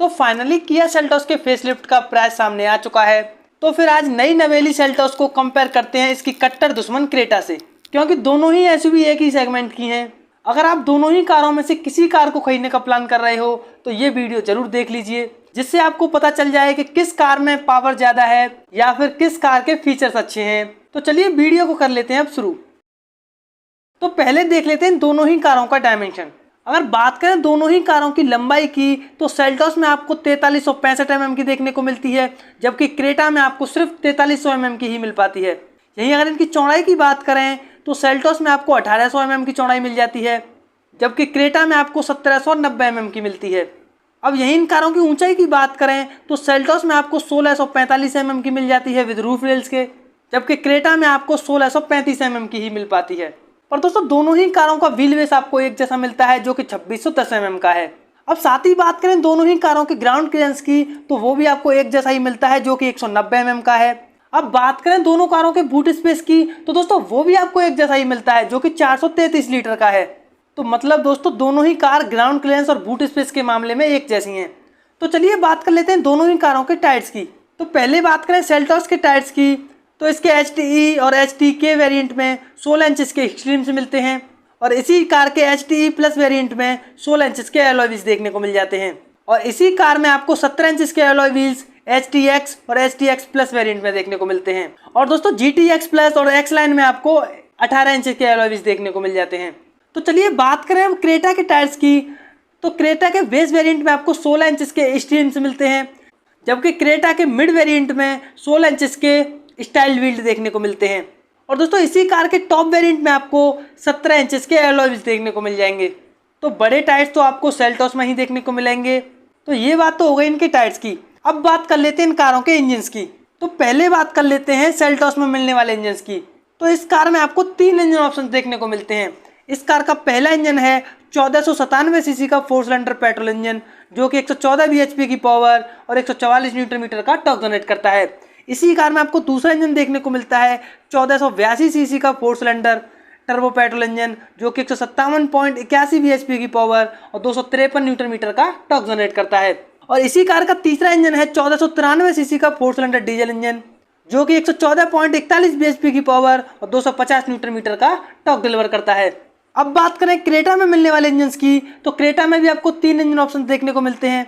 तो finally Kia Seltos के facelift का प्राइस सामने आ चुका है। तो फिर आज नई नवेली सेल्टोस को कंपेयर करते हैं इसकी कट्टर दुश्मन क्रेटा से, क्योंकि दोनों ही एसयूवी एक ही सेगमेंट की हैं। अगर आप दोनों ही कारों में से किसी कार को खरीदने का प्लान कर रहे हो तो ये वीडियो जरूर देख लीजिए, जिससे आपको पता चल जाए कि किस कार में पावर ज्यादा है या फिर किस कार के फीचर्स अच्छे हैं। तो चलिए वीडियो को कर लेते हैं अब शुरू। तो पहले देख लेते हैं दोनों ही कारों का डायमेंशन। अगर बात करें दोनों ही कारों की लंबाई की तो सेल्टोस में आपको 4365 mm की देखने को मिलती है, जबकि क्रेटा में आपको सिर्फ 4300 mm की ही मिल पाती है। यहीं अगर इनकी चौड़ाई की बात करें तो सेल्टोस में आपको 1800 mm की चौड़ाई मिल जाती है, जबकि क्रेटा में आपको 1790 mm की मिलती है। अब यहीं इन कारों की ऊंचाई की बात करें तो सेल्टोस में आपको 1645 mm की मिल जाती है विद रूफ रेल्स के, जबकि क्रेटा में आपको 1635 mm की ही मिल पाती है। पर दोस्तों दोनों ही कारों का व्हील बेस आपको एक जैसा मिलता है जो कि 2610 mm का है। अब साथ ही बात करें दोनों ही कारों के ग्राउंड क्लियरेंस की तो वो भी आपको एक जैसा ही मिलता है जो कि 190 mm का है। अब बात करें दोनों कारों के बूट स्पेस की तो दोस्तों वो भी आपको एक जैसा ही मिलता है जो कि 433 लीटर का है। तो मतलब दोस्तों दोनों ही कार ग्राउंड क्लियरेंस और बूट स्पेस के मामले में एक जैसी हैं। तो चलिए बात कर लेते हैं दोनों ही कारों के टायर्स की। तो पहले बात करें सेल्टोस के टायर्स की तो इसके HTE और HTK वेरिएंट में 16 इंचेस के एक्सट्रीम्स मिलते हैं, और इसी कार के HTE प्लस वेरिएंट में 16 इंचेस के एलॉय व्हील्स देखने को मिल जाते हैं, और इसी कार में आपको 17 इंचेस के एलॉय व्हील्स HTX और HTX प्लस वेरिएंट में देखने को मिलते हैं। और दोस्तों GTX प्लस और X लाइन में आपको 18 इंचेस के एलॉय व्हील्स देखने को मिल जाते हैं। तो चलिए बात करें हम क्रेटा के टायर्स की तो क्रेटा के बेस वेरिएंट में आपको 16 इंचेस के स्ट्रीम्स मिलते हैं, जबकि क्रेटा के मिड वेरिएंट में 16 इंचेस के स्टाइल व्हील देखने को मिलते हैं। और दोस्तों इसी कार के टॉप वेरिएंट में आपको 17 इंचेस के एलॉय व्हील्स देखने को मिल जाएंगे। तो बड़े टायर्स तो आपको सेल्टोस में ही देखने को मिलेंगे। तो ये बात तो हो गई इनके टायर्स की। अब बात कर लेते हैं इन कारों के इंजन्स की। तो पहले बात कर लेते हैं सेल्टोस में मिलने वाले इंजन्स की। तो इस कार में आपको 3 इंजन ऑप्शन देखने को मिलते हैं। इस कार का पहला इंजन है 1497 सीसी का 4 सिलेंडर पेट्रोल इंजन, जो कि 114 bhp की पावर और 144 न्यूटन मीटर का टॉर्क जनरेट करता है। इसी कार में आपको दूसरा इंजन देखने को मिलता है 1482 सीसी का 4 सिलेंडर टर्बो पेट्रोल इंजन, जो कि 157.81 bhp की पावर और 253 न्यूटन मीटर का टॉर्क जनरेट करता है। और इसी कार का तीसरा इंजन है 1493 सीसी का 4 सिलेंडर डीजल इंजन, जो कि 114.41 bhp की पावर और 250 न्यूटन मीटर का टॉर्क डिलीवर करता है। अब बात करें क्रेटा में मिलने वाले इंजन्स की तो क्रेटा में भी आपको 3 इंजन ऑप्शन देखने को मिलते हैं।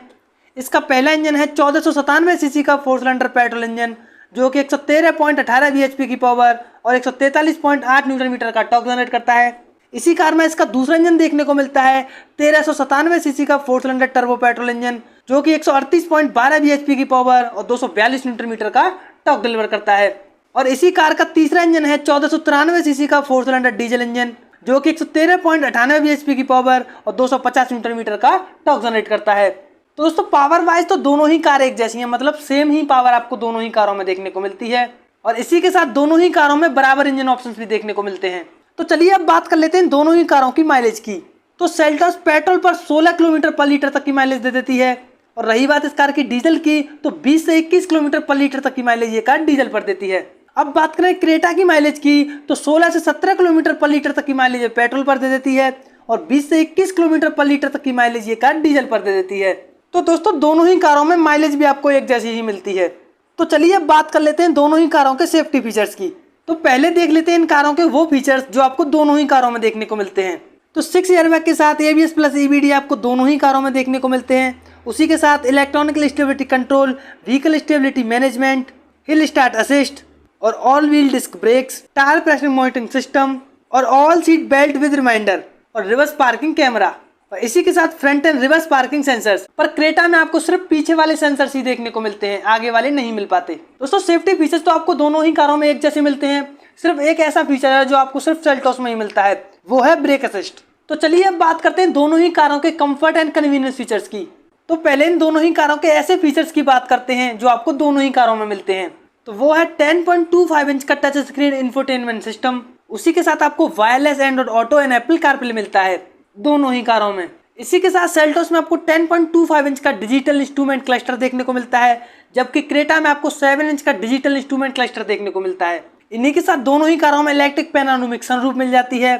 इसका पहला इंजन है 1497 सीसी का 4 सिलेंडर पेट्रोल इंजन, जो कि 113.18 bhp की पावर और 143.8 न्यूटन मीटर का टॉर्क जनरेट करता है। इसी कार में इसका दूसरा इंजन देखने को मिलता है 1397 सीसी का 4 सिलेंडर टर्बो पेट्रोल इंजन, जो कि 138.12 bhp की पावर और 242 न्यूटन मीटर का टॉर्क डिलीवर करता है। और इसी कार का तीसरा इंजन है 1493 सीसी का 4 सिलेंडर डीजल इंजन, जो कि 113.98 bhp की पावर और 250 न्यूटन मीटर का टॉर्क जनरेट करता है। तो दोस्तों पावर वाइज तो दोनों ही कार एक जैसी हैं, मतलब सेम ही पावर आपको दोनों ही कारों में देखने को मिलती है, और इसी के साथ दोनों ही कारों में बराबर इंजन ऑप्शंस भी देखने को मिलते हैं। तो चलिए अब बात कर लेते हैं दोनों ही कारों की माइलेज की। तो सेल्टोस पेट्रोल पर 16 किलोमीटर पर लीटर तक की माइलेज दे देती है, और रही बात इस कार की डीजल की तो 20 से 21 किलोमीटर पर लीटर तक की माइलेज ये कार डीजल पर देती है। अब बात करें क्रेटा की माइलेज की तो 16 से 17 किलोमीटर पर लीटर तक की माइलेज ये पेट्रोल पर दे देती है, और 20 से 21 किलोमीटर पर लीटर तक की माइलेज ये कार डीजल पर दे देती है। तो दोस्तों दोनों ही कारों में माइलेज भी आपको एक जैसी ही मिलती है। तो चलिए अब बात कर लेते हैं दोनों ही कारों के सेफ्टी फीचर्स की। तो पहले देख लेते हैं इन कारों के वो फीचर्स जो आपको दोनों ही कारों में देखने को मिलते हैं। तो 6 एयरबैग के साथ ABS प्लस EBD आपको दोनों ही कारों में देखने को मिलते हैं। उसी के साथ electronic stability control, vehicle stability management, hill start assist और all wheel disc brakes, tyre pressure monitoring system और all seat belt with reminder और रिवर्स पार्किंग कैमरा, और इसी के साथ front and reverse parking sensors. पर क्रेटा में आपको सिर्फ पीछे वाले सेंसर्स ही देखने को मिलते हैं, आगे वाले नहीं मिल पाते। दोस्तों सेफ्टी फीचर्स तो आपको दोनों ही कारों में एक जैसे मिलते हैं, सिर्फ एक ऐसा फीचर है जो आपको सिर्फ सेल्टोस में ही मिलता है, वो है ब्रेक असिस्ट। तो चलिए अब बात करते हैं दोनों ही कारों के कंफर्ट एंड कन्वीनियंस फीचर्स की। तो पहले इन दोनों ही कारों के ऐसे फीचर्स की बात करते हैं जो आपको दोनों ही कारों में मिलते हैं। तो वो है 10.25 इंच का टच स्क्रीन इंफोटेनमेंट सिस्टम। उसी के साथ आपको wireless Android auto and Apple CarPlay मिलता है दोनों ही कारों में। इसी के साथ सेल्टोस में आपको 10.25 इंच का डिजिटल इंस्ट्रूमेंट क्लस्टर देखने को मिलता है, जबकि क्रेटा में आपको 7 इंच का डिजिटल इंस्ट्रूमेंट क्लस्टर देखने को मिलता है। इन्हीं के साथ दोनों ही कारों में इलेक्ट्रिक पैनोरामिक सनरूफ मिल जाती है,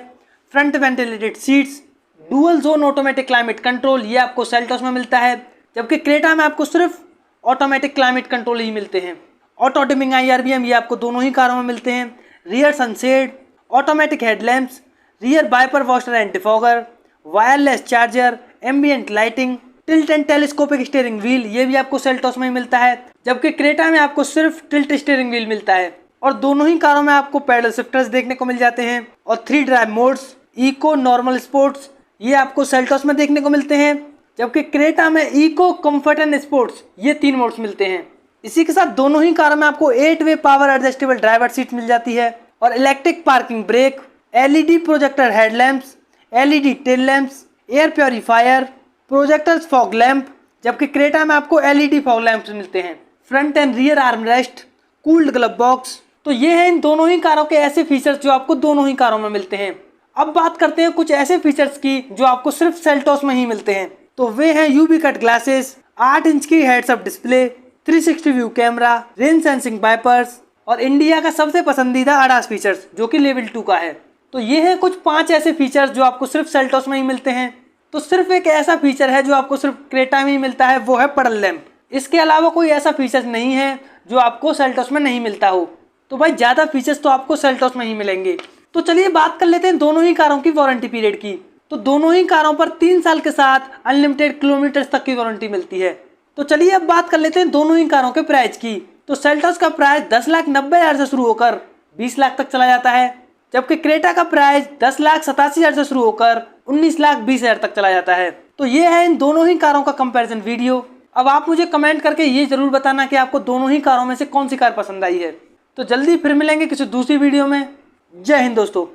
front ventilated seats, dual zone automatic climate control ये आपको सेल्टोस में मिलता है, जबकि क्रेटा में आपको सिर्फ ऑटोमेटिक क्लाइमेट कंट्रोल ही मिलते हैं। ऑटो डिमिंग IRBM ये आपको दोनों ही कारों में मिलते हैं। Rear sunshade, automatic headlamps, rear wiper washer and defogger, wireless charger, ambient lighting, tilt and telescopic steering wheel ये भी आपको सेल्टोस में ही मिलता है। जबकि क्रेटा में आपको सिर्फ टिल्ट स्टीयरिंग व्हील मिलता है। और दोनों ही कारों में आपको पैडल शिफ्टर्स देखने को मिल जाते हैं। और 3 drive modes, eco, normal, sports ये आपको सेल्टोस में देखने को मिलते हैं। जबकि क्रेटा में इको, कंफर्ट एंड स्पोर्ट्स ये 3 मोड्स मिलते हैं। इसी के साथ दोनों ही कारों में आपको 8 वे पावर एडजस्टेबल ड्राइवर सीट मिल जाती है और electric parking brake, LED projector headlamps, LED tail lamps, air purifier, projectors fog lamp. जबकि क्रेटा में आपको LED फॉग लैंप्स मिलते हैं। Front end rear arm rest, cooled glove box. तो ये हैं इन दोनों ही कारों के ऐसे फीचर्स जो आपको दोनों ही कारों में मिलते हैं। अब बात करते हैं कुछ ऐसे फीचर्स की जो आपको सिर्फ सेल्टोस में ही मिलते हैं। तो वे हैं UV कट ग्लासेस, 8 इंच की heads up display, 360 view camera, rain sensing wipers और इंडिया का सबसे पसंदीदा ADAS फीचर्स जो कि लेवल 2 का है। तो ये हैं कुछ 5 ऐसे फीचर्स जो आपको सिर्फ सेल्टोस में ही मिलते हैं। तो सिर्फ एक ऐसा फीचर है जो आपको सिर्फ क्रेटा में ही मिलता है, वो है पडल लैंप। इसके अलावा कोई ऐसा फीचर नहीं है जो आपको सेल्टोस में नहीं मिलता हो। तो भाई ज़्यादा फीचर्स तो आपको सेल्टोस में ही मिलेंगे। तो चलिए बात कर लेते हैं दोनों ही कारों की वारंटी पीरियड की। तो दोनों ही कारों पर 3 साल के साथ अनलिमिटेड किलोमीटर तक की वारंटी मिलती है। तो चलिए अब बात कर लेते हैं दोनों ही कारों के प्राइस की। तो सेल्टोस का प्राइस 10,90,000 से शुरू होकर 20 लाख तक चला जाता है। जबकि क्रेटा का प्राइस 10,87,000 से शुरू होकर 19,20,000 तक चला जाता है। तो ये है इन दोनों ही कारों का कंपैरिजन वीडियो। अब आप मुझे कमेंट करके ये जरूर बताना कि आपको दोनों ही कारों में से कौन सी कार पसंद आई है। तो जल्दी फिर मिलेंगे किसी दूसरी वीडियो में। जय हिंद दोस्तों।